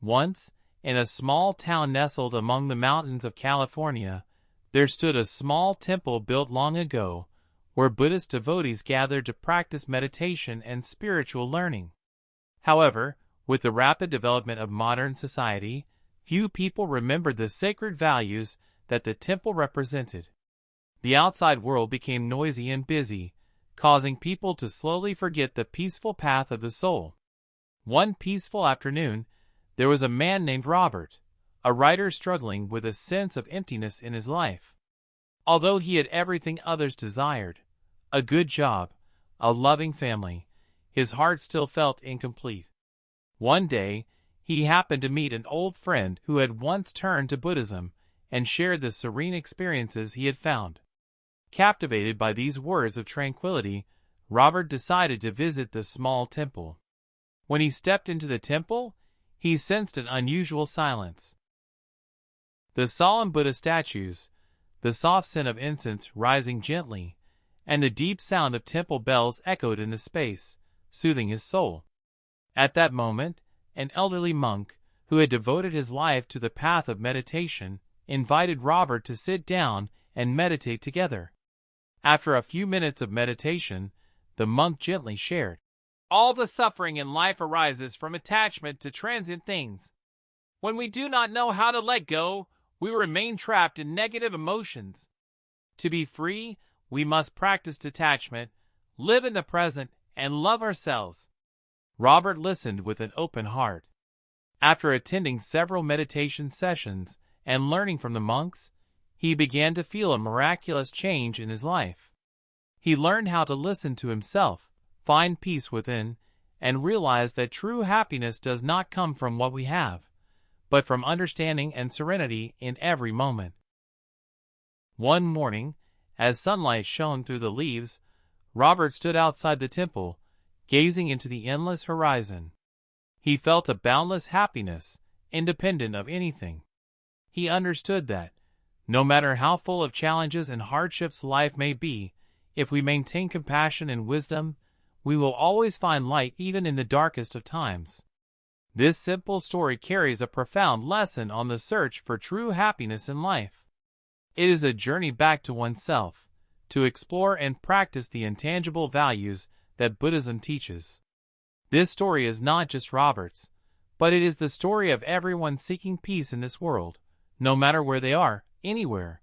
Once, in a small town nestled among the mountains of California, there stood a small temple built long ago, where Buddhist devotees gathered to practice meditation and spiritual learning. However, with the rapid development of modern society, few people remembered the sacred values that the temple represented. The outside world became noisy and busy, causing people to slowly forget the peaceful path of the soul. One peaceful afternoon, there was a man named Robert, a writer struggling with a sense of emptiness in his life. Although he had everything others desired, a good job, a loving family, his heart still felt incomplete. One day, he happened to meet an old friend who had once turned to Buddhism and shared the serene experiences he had found. Captivated by these words of tranquility, Robert decided to visit the small temple. When he stepped into the temple, he sensed an unusual silence. The solemn Buddha statues, the soft scent of incense rising gently, and the deep sound of temple bells echoed in the space, soothing his soul. At that moment, an elderly monk, who had devoted his life to the path of meditation, invited Robert to sit down and meditate together. After a few minutes of meditation, the monk gently shared, "All the suffering in life arises from attachment to transient things. When we do not know how to let go, we remain trapped in negative emotions. To be free, we must practice detachment, live in the present, and love ourselves." Robert listened with an open heart. After attending several meditation sessions and learning from the monks, he began to feel a miraculous change in his life. He learned how to listen to himself, find peace within, and realize that true happiness does not come from what we have, but from understanding and serenity in every moment. One morning, as sunlight shone through the leaves, Robert stood outside the temple, gazing into the endless horizon. He felt a boundless happiness, independent of anything. He understood that, no matter how full of challenges and hardships life may be, if we maintain compassion and wisdom, we will always find light even in the darkest of times. This simple story carries a profound lesson on the search for true happiness in life. It is a journey back to oneself, to explore and practice the intangible values that Buddhism teaches. This story is not just Robert's, but it is the story of everyone seeking peace in this world, no matter where they are, anywhere.